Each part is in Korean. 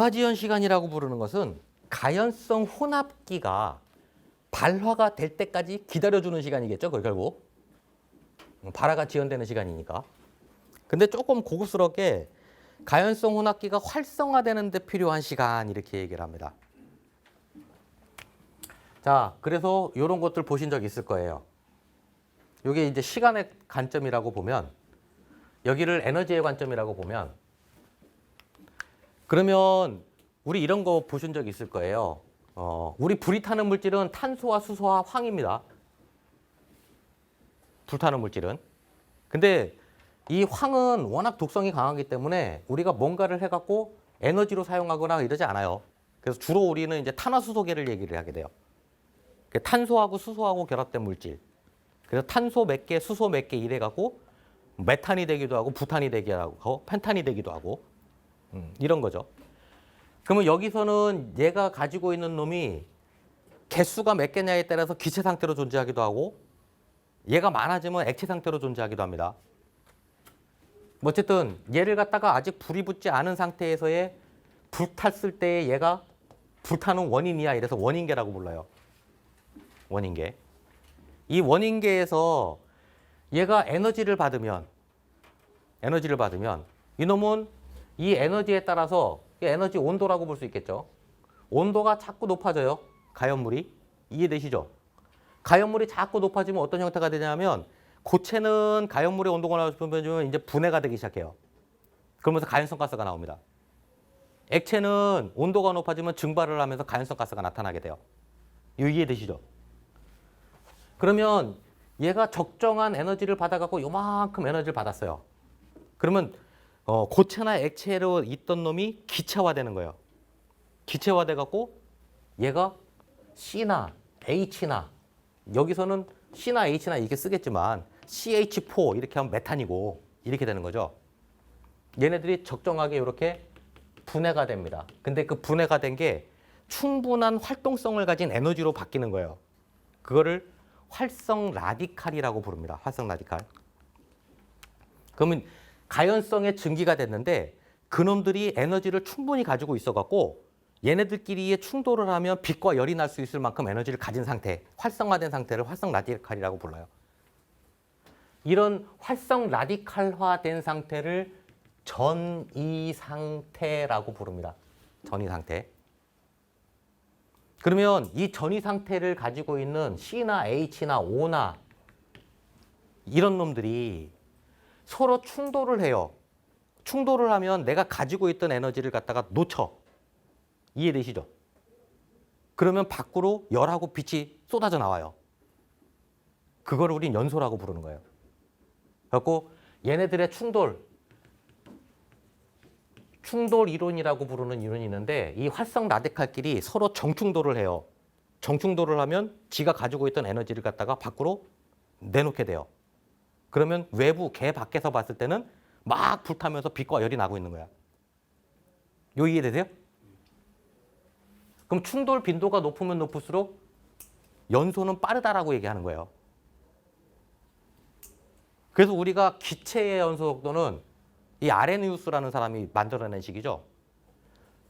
발화지연 시간이라고 부르는 것은 가연성 혼합기가 발화가 될 때까지 기다려주는 시간이겠죠. 그걸 결국 발화가 지연되는 시간이니까. 근데 조금 고급스럽게 가연성 혼합기가 활성화되는 데 필요한 시간 이렇게 얘기를 합니다. 자, 그래서 이런 것들 보신 적 있을 거예요. 이게 이제 시간의 관점이라고 보면, 여기를 에너지의 관점이라고 보면, 그러면 우리 이런 거 보신 적 있을 거예요. 우리 불이 타는 물질은 탄소와 수소와 황입니다. 불타는 물질은. 근데 이 황은 워낙 독성이 강하기 때문에 우리가 뭔가를 해갖고 에너지로 사용하거나 이러지 않아요. 그래서 주로 우리는 이제 탄화수소계를 얘기를 하게 돼요. 탄소하고 수소하고 결합된 물질. 그래서 탄소 몇 개, 수소 몇 개 이래갖고 메탄이 되기도 하고 부탄이 되기도 하고 펜탄이 되기도 하고 이런 거죠. 그러면 여기서는 얘가 가지고 있는 놈이 개수가 몇 개냐에 따라서 기체 상태로 존재하기도 하고 얘가 많아지면 액체 상태로 존재하기도 합니다. 어쨌든 얘를 갖다가 아직 불이 붙지 않은 상태에서의 불탔을 때 얘가 불타는 원인이야. 이래서 원인계라고 불러요. 원인계. 이 원인계에서 얘가 에너지를 받으면 이놈은 이 에너지에 따라서 에너지 온도라고 볼 수 있겠죠. 온도가 자꾸 높아져요. 가연물이. 이해되시죠? 가연물이 자꾸 높아지면 어떤 형태가 되냐면 고체는 가연물의 온도가 높아지면 이제 분해가 되기 시작해요. 그러면서 가연성 가스가 나옵니다. 액체는 온도가 높아지면 증발을 하면서 가연성 가스가 나타나게 돼요. 이해되시죠? 그러면 얘가 적정한 에너지를 받아갖고 요만큼 에너지를 받았어요. 그러면 고체나 액체로 있던 놈이 기체화되는 거예요. 기체화돼갖고 얘가 C나 H나 여기서는 C나 H나 이렇게 쓰겠지만 CH4 이렇게 하면 메탄이고 이렇게 되는 거죠. 얘네들이 적정하게 이렇게 분해가 됩니다. 근데 그 분해가 된 게 충분한 활동성을 가진 에너지로 바뀌는 거예요. 그거를 활성 라디칼이라고 부릅니다. 활성 라디칼. 그러면 가연성의 증기가 됐는데 그놈들이 에너지를 충분히 가지고 있어갖고 얘네들끼리의 충돌을 하면 빛과 열이 날 수 있을 만큼 에너지를 가진 상태, 활성화된 상태를 활성 라디칼이라고 불러요. 이런 활성 라디칼화된 상태를 전이 상태라고 부릅니다. 전이 상태. 그러면 이 전이 상태를 가지고 있는 C나 H나 O나 이런 놈들이 서로 충돌을 해요. 충돌을 하면 내가 가지고 있던 에너지를 갖다가 놓쳐. 이해되시죠? 그러면 밖으로 열하고 빛이 쏟아져 나와요. 그걸 우린 연소라고 부르는 거예요. 그래서 얘네들의 충돌 이론이라고 부르는 이론이 있는데 이 활성 라디칼끼리 서로 정충돌을 해요. 정충돌을 하면 지가 가지고 있던 에너지를 갖다가 밖으로 내놓게 돼요. 그러면 외부, 개 밖에서 봤을 때는 막 불타면서 빛과 열이 나고 있는 거야. 요 이해되세요? 그럼 충돌 빈도가 높으면 높을수록 연소는 빠르다라고 얘기하는 거예요. 그래서 우리가 기체의 연소 속도는 이 아레니우스라는 사람이 만들어낸 식이죠.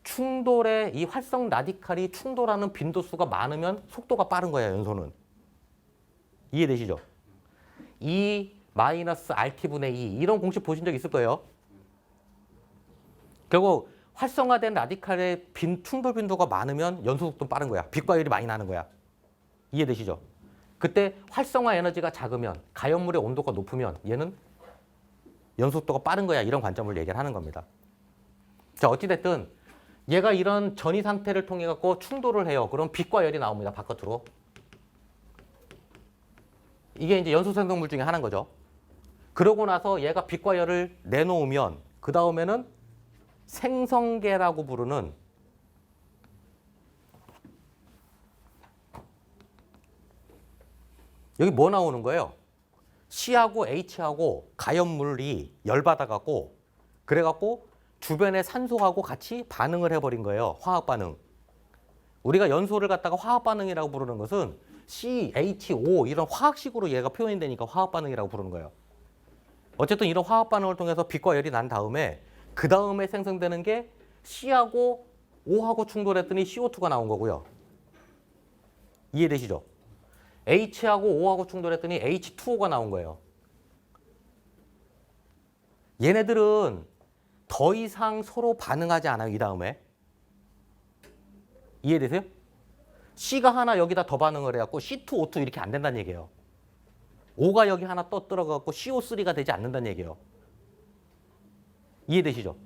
충돌의 이 활성 라디칼이 충돌하는 빈도수가 많으면 속도가 빠른 거예요. 연소는. 이해되시죠? E 마이너스 RT분의 E 이런 공식 보신 적 있을 거예요. 결국 활성화된 라디칼의 충돌 빈도가 많으면 연소 속도는 빠른 거야. 빛과 열이 많이 나는 거야. 이해되시죠? 그때 활성화 에너지가 작으면 가연물의 온도가 높으면 얘는 연소 속도가 빠른 거야. 이런 관점을 얘기를 하는 겁니다. 자, 어찌됐든 얘가 이런 전이 상태를 통해 갖고 충돌을 해요. 그럼 빛과 열이 나옵니다. 바깥으로. 이게 이제 연소 생성물 중에 하나인 거죠. 그러고 나서 얘가 빛과 열을 내놓으면 그 다음에는 생성계라고 부르는 여기 뭐 나오는 거예요? C하고 H하고 가연물이 열받아갖고 그래갖고 주변의 산소하고 같이 반응을 해버린 거예요. 화학 반응. 우리가 연소를 갖다가 화학 반응이라고 부르는 것은 CH5 이런 화학식으로 얘가 표현이 되니까 화학 반응이라고 부르는 거예요. 어쨌든 이런 화학 반응을 통해서 빛과 열이 난 다음에 그 다음에 생성되는 게 C하고 O하고 충돌했더니 CO2가 나온 거고요. 이해되시죠? H하고 O하고 충돌했더니 H2O가 나온 거예요. 얘네들은 더 이상 서로 반응하지 않아요. 이 다음에. 이해되세요? C가 하나 여기다 더 반응을 해갖고 C2O2 이렇게 안 된다는 얘기예요. O가 여기 하나 또 들어가갖고 CO3가 되지 않는다는 얘기예요. 이해되시죠?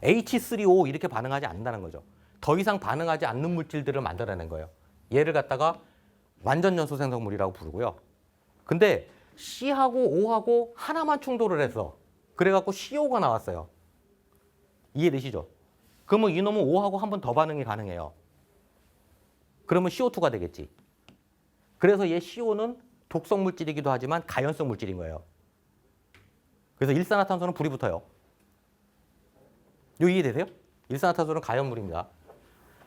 H3O 이렇게 반응하지 않는다는 거죠. 더 이상 반응하지 않는 물질들을 만들어내는 거예요. 얘를 갖다가 완전 연소 생성물이라고 부르고요. 근데 C하고 O하고 하나만 충돌을 해서 그래갖고 CO가 나왔어요. 이해되시죠? 그러면 이놈은 O하고 한 번 더 반응이 가능해요. 그러면 CO2가 되겠지. 그래서 얘 CO는 독성 물질이기도 하지만 가연성 물질인 거예요. 그래서 일산화탄소는 불이 붙어요. 이거 이해되세요? 일산화탄소는 가연물입니다.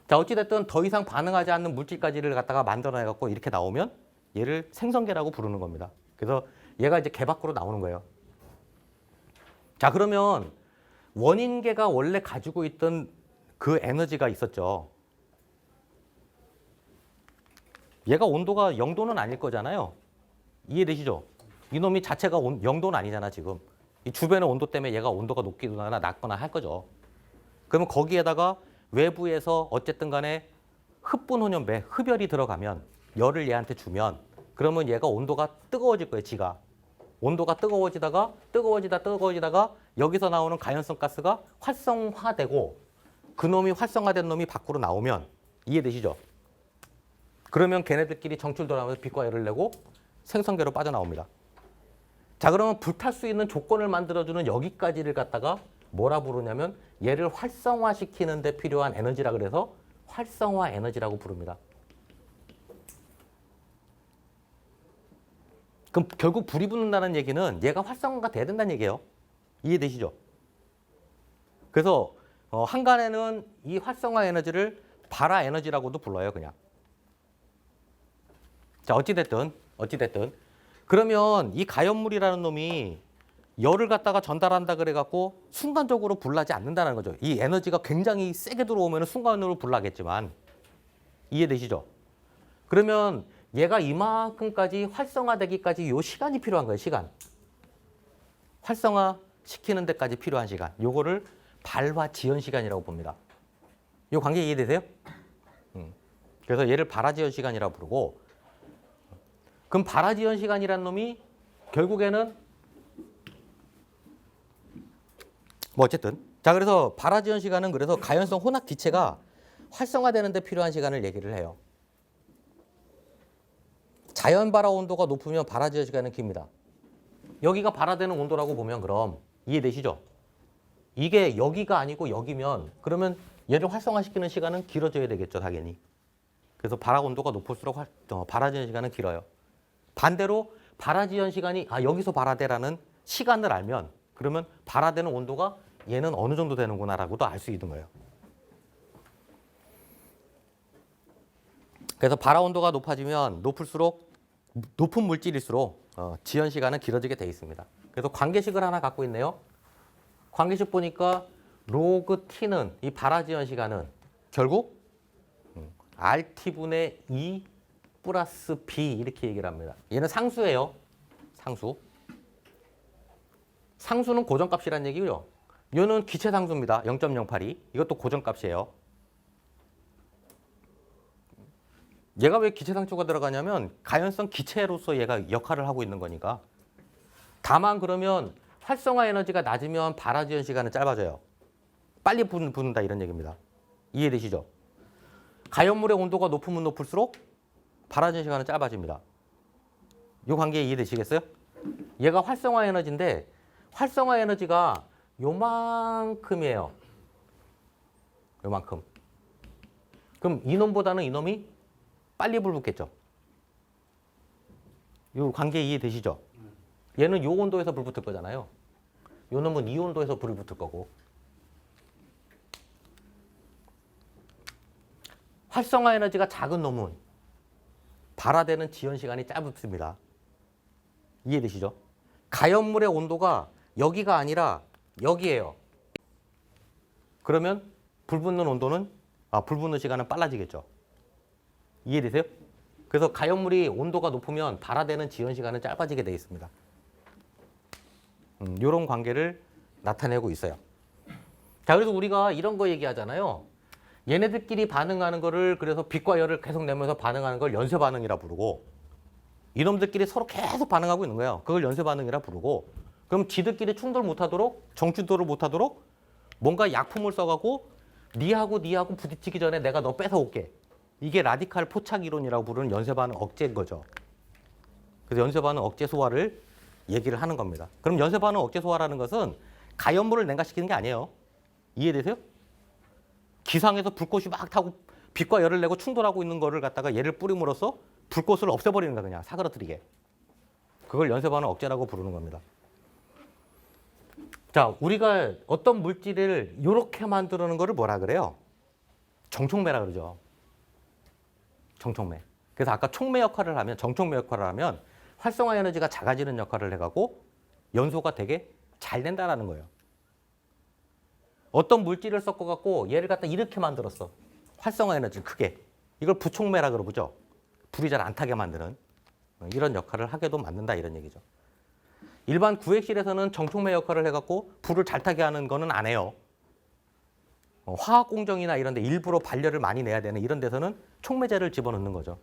자, 어찌됐든 더 이상 반응하지 않는 물질까지를 갖다가 만들어내갖고 이렇게 나오면 얘를 생성계라고 부르는 겁니다. 그래서 얘가 이제 계 밖으로 나오는 거예요. 자, 그러면 원인계가 원래 가지고 있던 그 에너지가 있었죠. 얘가 온도가 0도는 아닐 거잖아요. 이해되시죠? 이놈이 자체가 0도는 아니잖아, 지금. 이 주변의 온도 때문에 얘가 온도가 높거나 낮거나 할 거죠. 그러면 거기에다가 외부에서 어쨌든 간에 흡분혼연배, 흡열이 들어가면 열을 얘한테 주면 그러면 얘가 온도가 뜨거워질 거예요, 지가. 온도가 뜨거워지다가 여기서 나오는 가연성 가스가 활성화되고 그놈이 활성화된 놈이 밖으로 나오면 이해되시죠? 그러면 걔네들끼리 정출 돌아가면서 빛과 열을 내고 생성계로 빠져나옵니다. 자, 그러면 불탈 수 있는 조건을 만들어주는 여기까지를 갖다가 뭐라 부르냐면 얘를 활성화시키는 데 필요한 에너지라 그래서 활성화 에너지라고 부릅니다. 그럼 결국 불이 붙는다는 얘기는 얘가 활성화가 돼야 된다는 얘기예요. 이해되시죠? 그래서 한간에는 이 활성화 에너지를 발화 에너지라고도 불러요, 그냥. 자, 어찌됐든 그러면 이 가연물이라는 놈이 열을 갖다가 전달한다 그래갖고 순간적으로 불나지 않는다는 거죠. 이 에너지가 굉장히 세게 들어오면 순간으로 불나겠지만 이해되시죠? 그러면 얘가 이만큼까지 활성화되기까지 요 시간이 필요한 거예요. 시간. 활성화시키는 데까지 필요한 시간. 요거를 발화 지연 시간이라고 봅니다. 요 관계 이해되세요? 그래서 얘를 발화 지연 시간이라고 부르고 그럼 발화 지연 시간이라는 놈이 결국에는 뭐 어쨌든 자 그래서 발화 지연 시간은 그래서 가연성 혼합 기체가 활성화되는 데 필요한 시간을 얘기를 해요. 자연 발화 온도가 높으면 발화 지연 시간은 깁니다. 여기가 발화되는 온도라고 보면 그럼 이해되시죠? 이게 여기가 아니고 여기면 그러면 얘를 활성화시키는 시간은 길어져야 되겠죠, 당연히. 그래서 발화 온도가 높을수록 발화 지연 시간은 길어요. 반대로 발화 지연 시간이 여기서 발화되라는 시간을 알면 그러면 발화되는 온도가 얘는 어느 정도 되는구나라고도 알 수 있는 거예요. 그래서 발화 온도가 높아지면 높을수록 높은 물질일수록 지연 시간은 길어지게 돼 있습니다. 그래서 관계식을 하나 갖고 있네요. 관계식 보니까 로그 T는 이 발화 지연 시간은 결국 RT분의 E 플러스 B 이렇게 얘기를 합니다. 얘는 상수예요. 상수. 상수는 고정값이라는 얘기고요. 얘는 기체 상수입니다. 0.082. 이것도 고정값이에요. 얘가 왜 기체 상수가 들어가냐면 가연성 기체로서 얘가 역할을 하고 있는 거니까. 다만 그러면 활성화 에너지가 낮으면 발화 지연 시간은 짧아져요. 빨리 붙는다 이런 얘기입니다. 이해되시죠? 가연물의 온도가 높으면 높을수록 발화 지연 시간은 짧아집니다. 이 관계 이해되시겠어요? 얘가 활성화 에너지인데 활성화 에너지가 요만큼이에요. 요만큼. 그럼 이놈보다는 이놈이 빨리 불 붙겠죠. 요 관계 이해되시죠? 얘는 요 온도에서 불 붙을 거잖아요. 요 놈은 이 온도에서 불이 붙을 거고. 활성화 에너지가 작은 놈은 발화되는 지연 시간이 짧습니다. 이해되시죠? 가연물의 온도가 여기가 아니라 여기예요. 그러면 불 붙는 시간은 빨라지겠죠. 이해되세요? 그래서 가연물이 온도가 높으면 발화되는 지연 시간은 짧아지게 되어 있습니다. 이런 관계를 나타내고 있어요. 자, 그래서 우리가 이런 거 얘기하잖아요. 얘네들끼리 반응하는 거를 그래서 빛과 열을 계속 내면서 반응하는 걸 연쇄 반응이라 부르고, 이놈들끼리 서로 계속 반응하고 있는 거예요. 그걸 연쇄 반응이라 부르고, 그럼 지들끼리 충돌 못하도록, 정충돌을 못하도록 뭔가 약품을 써갖고 니하고 부딪히기 전에 내가 너 뺏어올게. 이게 라디칼 포착 이론이라고 부르는 연쇄 반응 억제인 거죠. 그래서 연쇄 반응 억제 소화를 얘기를 하는 겁니다. 그럼 연쇄 반응 억제 소화라는 것은 가연물을 냉각시키는 게 아니에요. 이해되세요? 기상에서 불꽃이 막 타고 빛과 열을 내고 충돌하고 있는 거를 갖다가 얘를 뿌림으로써 불꽃을 없애버리는 거야. 그냥 사그러뜨리게. 그걸 연쇄 반응 억제라고 부르는 겁니다. 자, 우리가 어떤 물질을 이렇게 만드는 거를 뭐라 그래요? 정촉매라 그러죠. 정촉매. 그래서 아까 촉매 역할을 하면, 정촉매 역할을 하면 활성화 에너지가 작아지는 역할을 해가고 연소가 되게 잘 된다라는 거예요. 어떤 물질을 섞어갖고 얘를 갖다 이렇게 만들었어. 활성화 에너지를 크게. 이걸 부촉매라 그러죠. 불이 잘 안 타게 만드는 이런 역할을 하게도 만든다 이런 얘기죠. 일반 구획실에서는 정촉매 역할을 해갖고 불을 잘 타게 하는 거는 안 해요. 화학 공정이나 이런 데 일부러 발열을 많이 내야 되는 이런 데서는 촉매제를 집어넣는 거죠.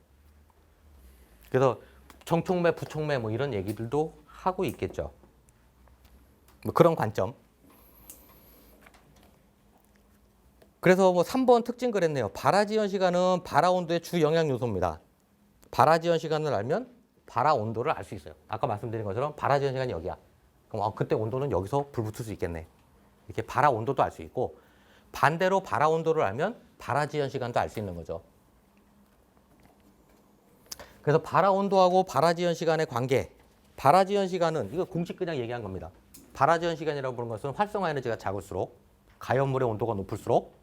그래서 정촉매, 부촉매 뭐 이런 얘기들도 하고 있겠죠. 뭐 그런 관점. 그래서 뭐 3번 특징 그랬네요. 발화지연 시간은 발화 온도의 주 영향 요소입니다. 발화지연 시간을 알면 발화 온도를 알 수 있어요. 아까 말씀드린 것처럼 발화지연 시간이 여기야. 그럼 그때 온도는 여기서 불 붙을 수 있겠네. 이렇게 발화 온도도 알 수 있고, 반대로 발화 온도를 알면 발화지연 시간도 알 수 있는 거죠. 그래서 발화 온도하고 발화지연 시간의 관계. 발화지연 시간은 이거 공식 그냥 얘기한 겁니다. 발화지연 시간이라고 부르는 것은 활성화 에너지가 작을수록 가연물의 온도가 높을수록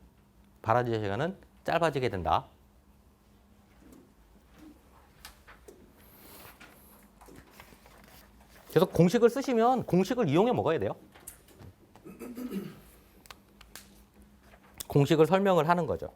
발화지연 시간은 짧아지게 된다. 그래서 공식을 쓰시면 공식을 이용해 먹어야 돼요. 공식을 설명을 하는 거죠.